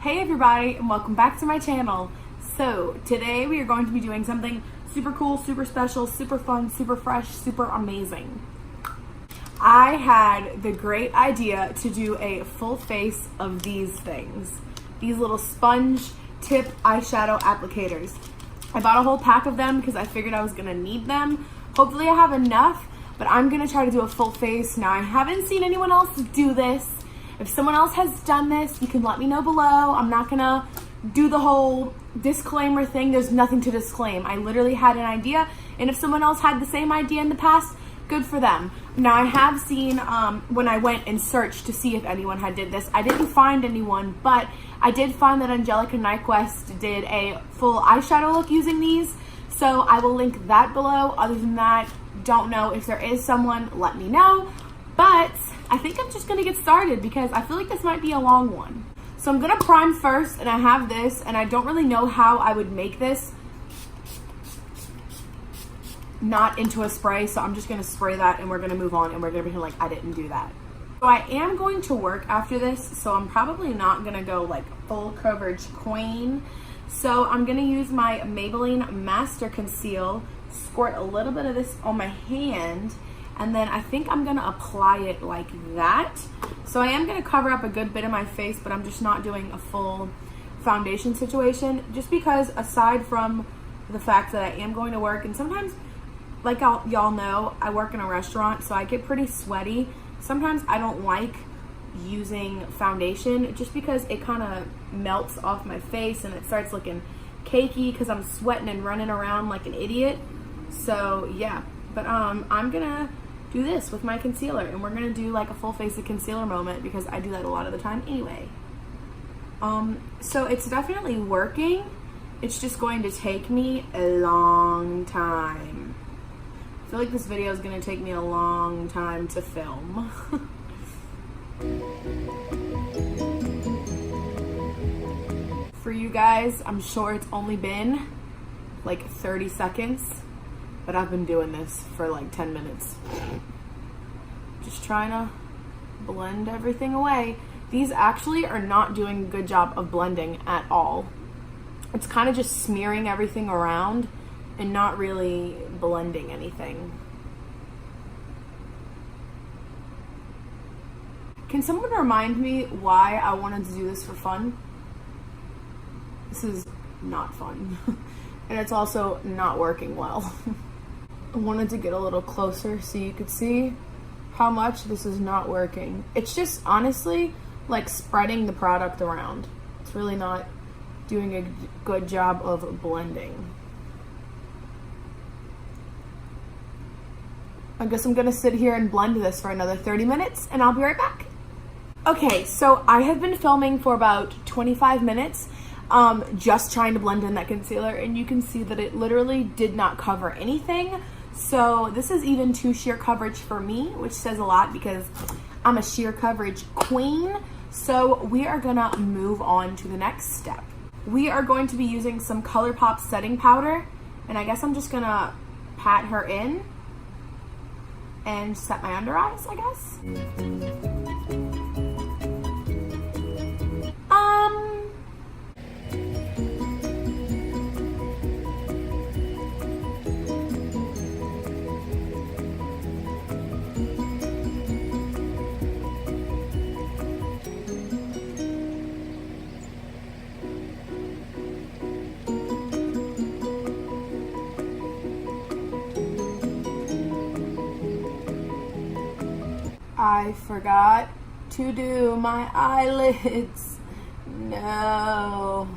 Hey everybody, and welcome back to my channel. So today we are going to be doing something super cool, super special, super fun, super fresh, super amazing. I had the great idea to do a full face of these things. These little sponge tip eyeshadow applicators. I bought a whole pack of them because I figured I was gonna need them. Hopefully I have enough, but I'm gonna try to do a full face. Now I haven't seen anyone else do this. If someone else has done this, you can let me know below. I'm not gonna do the whole disclaimer thing. There's nothing to disclaim. I literally had an idea, and if someone else had the same idea in the past, good for them. Now I have seen, when I went and searched to see if anyone had did this, I didn't find anyone, but I did find that Angelica did a full eyeshadow look using these, so I will link that below. Other than that, don't know. If there is someone, let me know. But I think I'm just gonna get started because I feel like this might be a long one. So I'm gonna prime first, and I have this, and I don't really know how I would make this not into a spray, so I'm just gonna spray that and we're gonna move on and we're gonna pretend like I didn't do that. So I am going to work after this, so I'm probably not gonna go like full coverage queen. So I'm gonna use my Maybelline Master Conceal, squirt a little bit of this on my hand, and then I think I'm gonna apply it like that. So I am gonna cover up a good bit of my face, but I'm just not doing a full foundation situation, just because aside from the fact that I am going to work, and sometimes, like y'all know, I work in a restaurant, so I get pretty sweaty. Sometimes I don't like using foundation just because it kind of melts off my face and it starts looking cakey because I'm sweating and running around like an idiot. So yeah, but I'm gonna do this with my concealer, and we're gonna do like a full face of concealer moment because I do that a lot of the time anyway. So it's definitely working. It's just going to take me a long time. I feel like this video is gonna take me a long time to film. For you guys, I'm sure it's only been like 30 seconds, but I've been doing this for like 10 minutes. Just trying to blend everything away. These actually are not doing a good job of blending at all. It's kind of just smearing everything around and not really blending anything. Can someone remind me why I wanted to do this for fun? This is not fun. And it's also not working well. I wanted to get a little closer so you could see how much this is not working. It's just honestly like spreading the product around. It's really not doing a good job of blending. I guess I'm gonna sit here and blend this for another 30 minutes and I'll be right back. Okay, so I have been filming for about 25 minutes just trying to blend in that concealer, and you can see that it literally did not cover anything. So this is even too sheer coverage for me, which says a lot because I'm a sheer coverage queen. So we are gonna move on to the next step. We are going to be using some ColourPop setting powder, and I guess I'm just gonna pat her in and set my under eyes, I guess. I forgot to do my eyelids. No.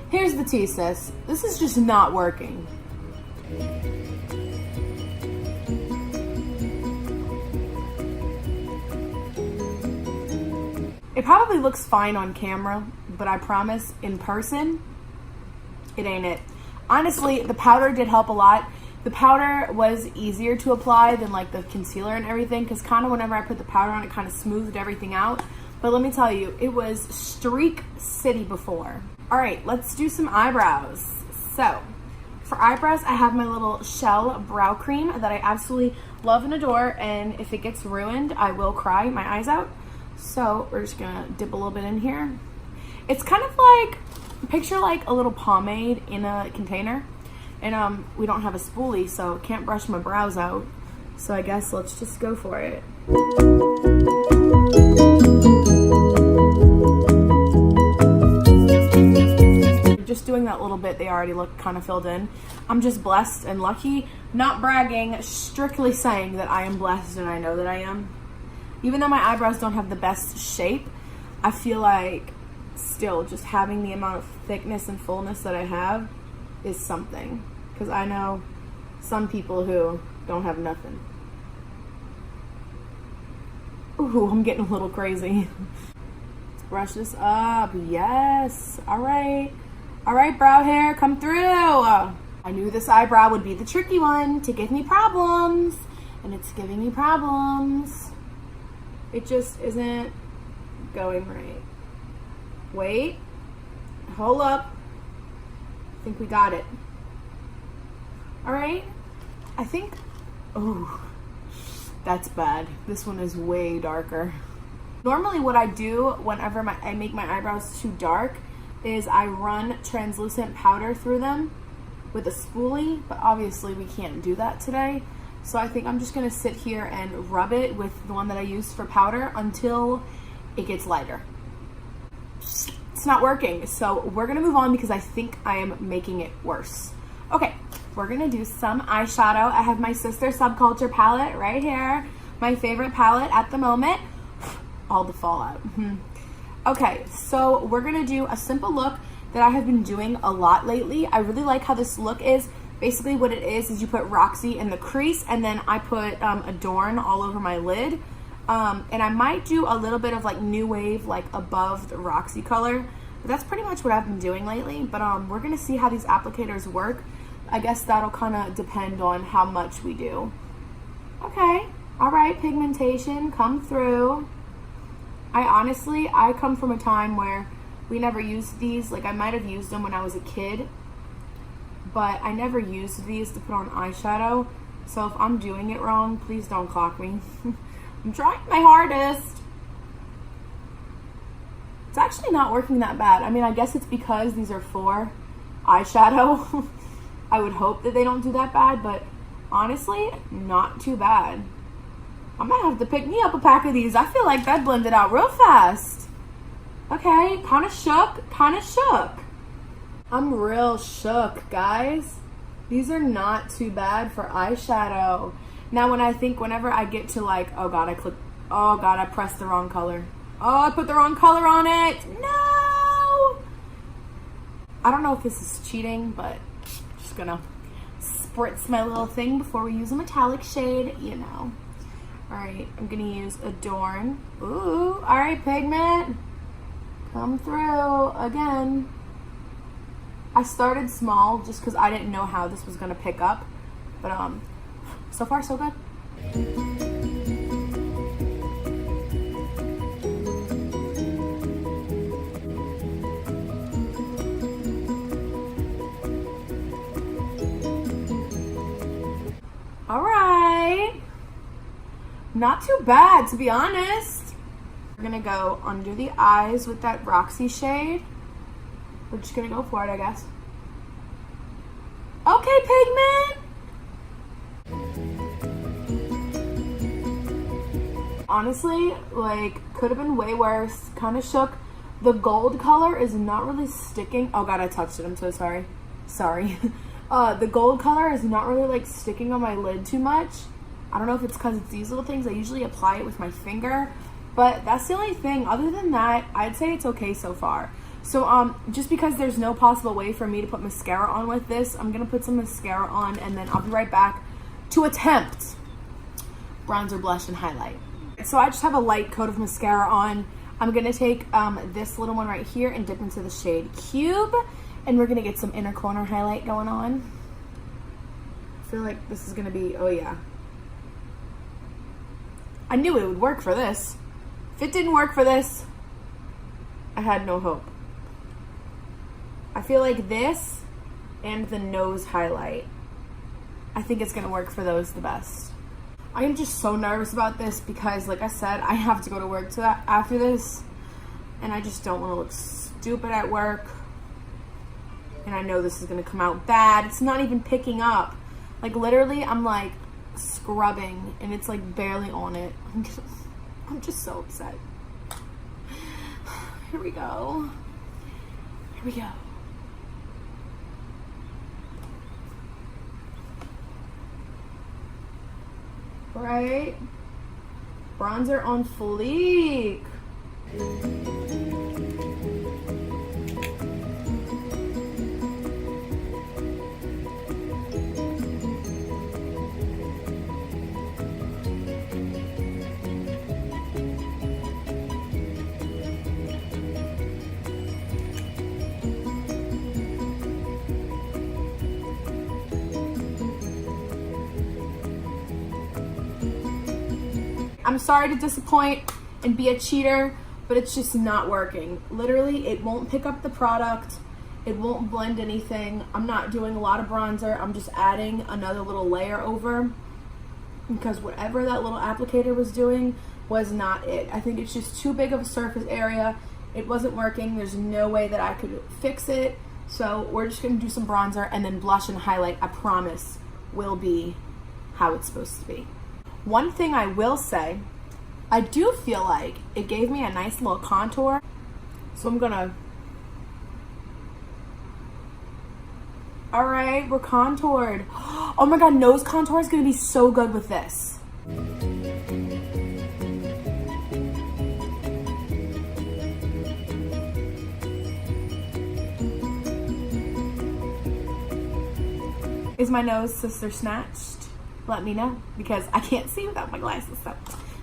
Here's the tea, sis. This is just not working. It probably looks fine on camera, but I promise in person, it ain't it. Honestly, the powder did help a lot. The powder was easier to apply than like the concealer and everything, because kind of whenever I put the powder on, it kind of smoothed everything out. But let me tell you, it was streak city before. All right, let's do some eyebrows. So for eyebrows, I have my little Shell brow cream that I absolutely love and adore, and if it gets ruined, I will cry my eyes out. So we're just gonna dip a little bit in here. It's kind of like, picture like a little pomade in a container. And we don't have a spoolie, so can't brush my brows out. So I guess let's just go for it. Just doing that little bit, they already look kind of filled in. I'm just blessed and lucky. Not bragging, strictly saying that I am blessed and I know that I am. Even though my eyebrows don't have the best shape, I feel like still just having the amount of thickness and fullness that I have is something. Because I know some people who don't have nothing. Ooh, I'm getting a little crazy. Let's brush this up. Yes. All right. All right, brow hair, come through. I knew this eyebrow would be the tricky one to give me problems. And it's giving me problems. It just isn't going right. Wait. Hold up. I think we got it. All right, I think, oh, that's bad. This one is way darker. Normally what I do whenever I make my eyebrows too dark is I run translucent powder through them with a spoolie, but obviously we can't do that today. So I think I'm just gonna sit here and rub it with the one that I use for powder until it gets lighter. It's not working, so we're gonna move on because I think I am making it worse. Okay. We're gonna do some eyeshadow. I have my sister Subculture palette right here. My favorite palette at the moment. All the fallout. Okay, so we're gonna do a simple look that I have been doing a lot lately. I really like how this look is. Basically what it is you put Roxy in the crease and then I put Adorn all over my lid. And I might do a little bit of like New Wave like above the Roxy color. But that's pretty much what I've been doing lately. But we're gonna see how these applicators work. I guess that'll kind of depend on how much we do. Okay, all right, pigmentation, come through. I come from a time where we never used these. Like I might have used them when I was a kid, but I never used these to put on eyeshadow. So if I'm doing it wrong, please don't clock me. I'm trying my hardest. It's actually not working that bad. I mean, I guess it's because these are for eyeshadow. I would hope that they don't do that bad, but honestly, not too bad. I might have to pick me up a pack of these. I feel like that blended out real fast. Okay, kind of shook, kind of shook. I'm real shook, guys. These are not too bad for eyeshadow. Now, whenever I get to like, oh God, I pressed the wrong color. Oh, I put the wrong color on it. No! I don't know if this is cheating, but just gonna spritz my little thing before we use a metallic shade, you know. All right, I'm gonna use Adorn. Ooh, all right, pigment, come through again. I started small just because I didn't know how this was gonna pick up, but so far so good. All right, not too bad, to be honest. We're gonna go under the eyes with that Roxy shade. We're just gonna go for it, I guess. Okay, pigment. Honestly, like, could have been way worse. Kind of shook. The gold color is not really sticking. Oh God, I touched it. I'm so sorry. Sorry. The gold color is not really like sticking on my lid too much. I don't know if it's because it's these little things. I usually apply it with my finger, but that's the only thing. Other than that, I'd say it's okay so far. So just because there's no possible way for me to put mascara on with this, I'm gonna put some mascara on and then I'll be right back to attempt bronzer, blush, and highlight. So I just have a light coat of mascara on. I'm gonna take this little one right here and dip into the shade Cube, and we're gonna get some inner corner highlight going on. I feel like this is gonna be, oh yeah. I knew it would work for this. If it didn't work for this, I had no hope. I feel like this and the nose highlight, I think it's gonna work for those the best. I am just so nervous about this because, like I said, I have to go to work after this, and I just don't want to look stupid at work. And I know this is going to come out bad. It's not even picking up. Like, literally, I'm like scrubbing, and it's like barely on it. I'm just so upset. Here we go. Here we go. Right? Bronzer on fleek. I'm sorry to disappoint and be a cheater, but it's just not working. Literally, it won't pick up the product. It won't blend anything. I'm not doing a lot of bronzer. I'm just adding another little layer over because whatever that little applicator was doing was not it. I think it's just too big of a surface area. It wasn't working. There's no way that I could fix it. So we're just gonna do some bronzer, and then blush and highlight, I promise, will be how it's supposed to be. One thing I will say, I do feel like it gave me a nice little contour. So I'm gonna, all right, we're contoured. Oh my God, nose contour is gonna be so good with this. Is my nose sister snatched? Let me know, because I can't see without my glasses, so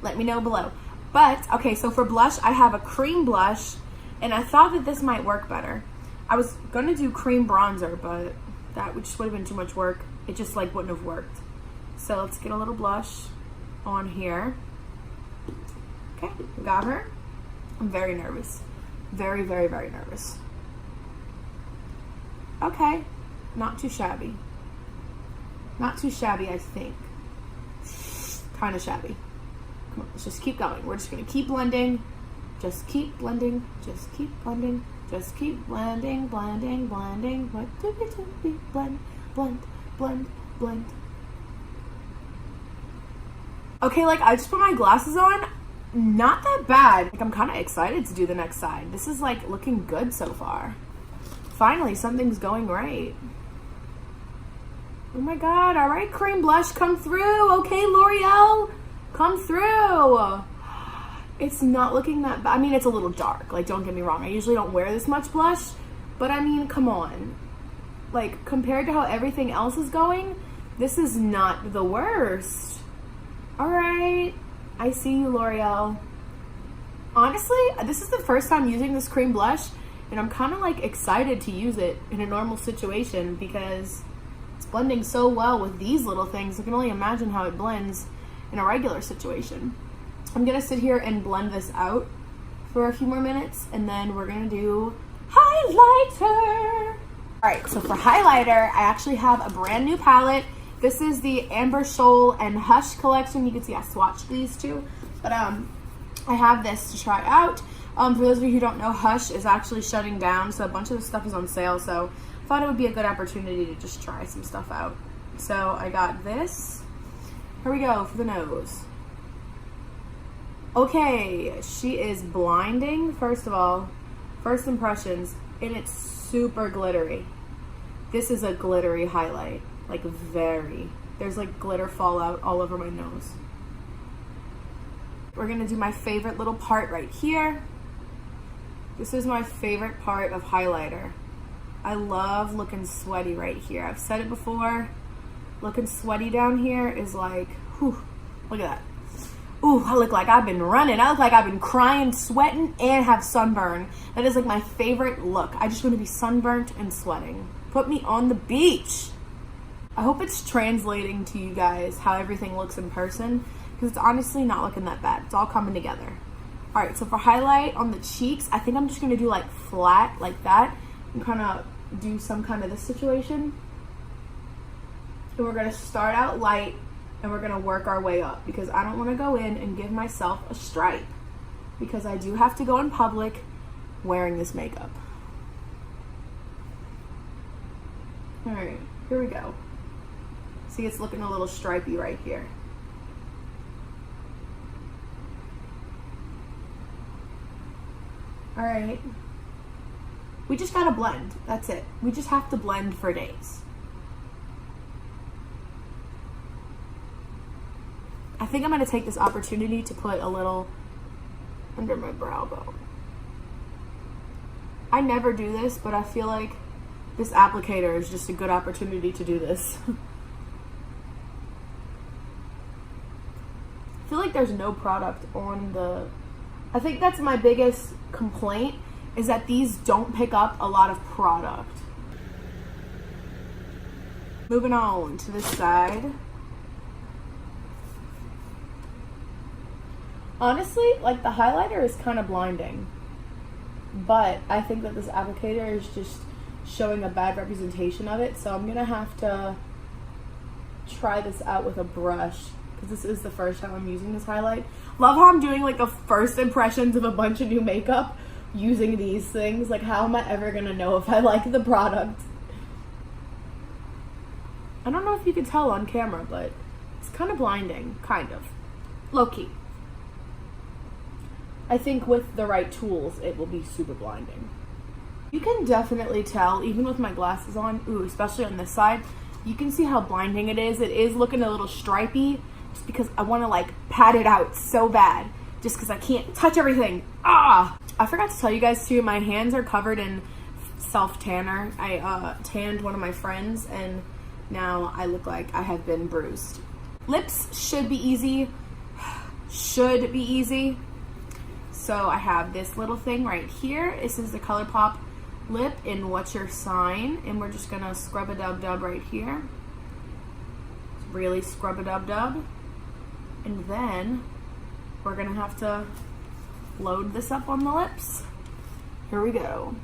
let me know below. But, okay, so for blush, I have a cream blush, and I thought that this might work better. I was gonna do cream bronzer, but that just would have been too much work. It just like wouldn't have worked. So let's get a little blush on here. Okay, got her. I'm very nervous. Very, very, very nervous. Okay, not too shabby. Not too shabby, I think. Kind of shabby. Come on, let's just keep going. We're just gonna keep blending. Just keep blending. Just keep blending. Just keep blending, blending, blending. What do we do? We blend, blend, blend, blend. Okay, like I just put my glasses on. Not that bad. Like I'm kind of excited to do the next side. This is like looking good so far. Finally, something's going right. Oh my God, all right, cream blush, come through. Okay, L'Oreal, come through. It's not looking that bad. I mean, it's a little dark, like don't get me wrong. I usually don't wear this much blush, but I mean, come on. Like compared to how everything else is going, this is not the worst. All right, I see you, L'Oreal. Honestly, this is the first time using this cream blush, and I'm kind of like excited to use it in a normal situation because it's blending so well with these little things. I can only imagine how it blends in a regular situation. I'm gonna sit here and blend this out for a few more minutes, and then we're gonna do highlighter. All right, so for highlighter, I actually have a brand new palette. This is the Amber Shoal and Hush collection. You can see I swatched these two, but I have this to try out. For those of you who don't know, Hush is actually shutting down, so a bunch of the stuff is on sale, so I thought it would be a good opportunity to just try some stuff out. So I got this. Here we go for the nose. Okay, she is blinding, first of all. First impressions, and it's super glittery. This is a glittery highlight, like very. There's like glitter fallout all over my nose. We're gonna do my favorite little part right here. This is my favorite part of highlighter. I love looking sweaty right here. I've said it before. Looking sweaty down here is like, whew, look at that. Ooh, I look like I've been running. I look like I've been crying, sweating, and have sunburn. That is like my favorite look. I just want to be sunburnt and sweating. Put me on the beach. I hope it's translating to you guys how everything looks in person, because it's honestly not looking that bad. It's all coming together. All right, so for highlight on the cheeks, I think I'm just gonna do like flat like that and kind of do some kind of this situation. And we're gonna start out light, and we're gonna work our way up because I don't wanna go in and give myself a stripe because I do have to go in public wearing this makeup. All right, here we go. See, it's looking a little stripey right here. All right. We just gotta blend, that's it. We just have to blend for days. I think I'm gonna take this opportunity to put a little under my brow bone. I never do this, but I feel like this applicator is just a good opportunity to do this. I feel like there's no product on the... I think that's my biggest complaint, is that these don't pick up a lot of product. Moving on to this side. Honestly, like, the highlighter is kind of blinding, but I think that this applicator is just showing a bad representation of it, so I'm gonna have to try this out with a brush because this is the first time I'm using this highlight. Love how I'm doing like a first impressions of a bunch of new makeup using these things. Like, how am I ever gonna know if I like the product? I don't know if you can tell on camera, but it's kind of blinding, kind of. Low-key. I think with the right tools, it will be super blinding. You can definitely tell, even with my glasses on, ooh, especially on this side, you can see how blinding it is. It is looking a little stripey, just because I want to like pat it out so bad, just because I can't touch everything. Ah! I forgot to tell you guys too, my hands are covered in self-tanner. I tanned one of my friends, and now I look like I have been bruised. Lips should be easy. Should be easy. So I have this little thing right here. This is the ColourPop lip in What's Your Sign, and we're just gonna scrub a dub dub right here. Really scrub a dub dub, and then we're gonna have to load this up on the lips. Here we go.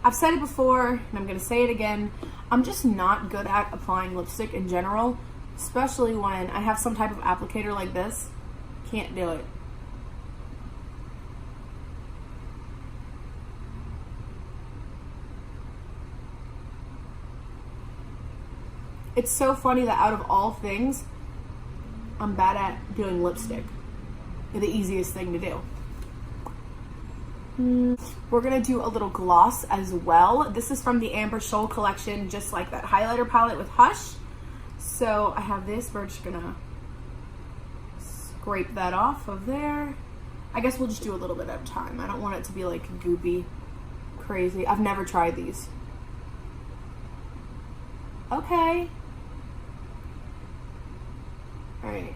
I've said it before, and I'm gonna say it again. I'm just not good at applying lipstick in general, especially when I have some type of applicator like this. Can't do it. It's so funny that out of all things, I'm bad at doing lipstick. The easiest thing to do. We're gonna do a little gloss as well. This is from the Amber Shoal collection, just like that highlighter palette with Hush. So I have this, we're just gonna scrape that off of there. I guess we'll just do a little bit at a time. I don't want it to be like goopy, crazy. I've never tried these. Okay. All right.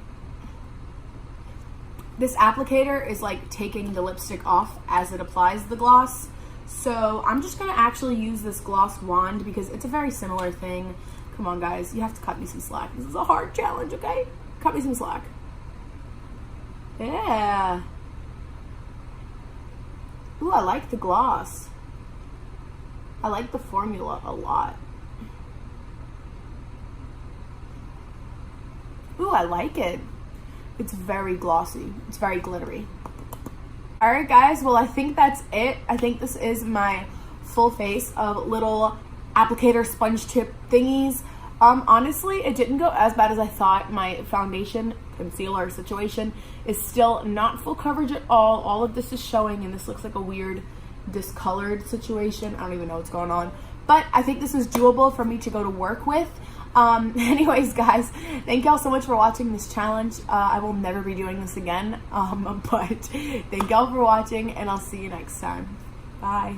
This applicator is like taking the lipstick off as it applies the gloss. So I'm just gonna actually use this gloss wand because it's a very similar thing. Come on guys, you have to cut me some slack. This is a hard challenge, okay? Cut me some slack. Yeah. Ooh, I like the gloss. I like the formula a lot. Ooh, I like it. It's very glossy. It's very glittery. All right, guys. Well, I think that's it. I think this is my full face of little applicator sponge tip thingies. Honestly, it didn't go as bad as I thought. My foundation concealer situation is still not full coverage at all. All of this is showing, and this looks like a weird discolored situation. I don't even know what's going on. But I think this is doable for me to go to work with. Anyways, guys, thank y'all so much for watching this challenge. I will never be doing this again, but thank y'all for watching, and I'll see you next time. Bye.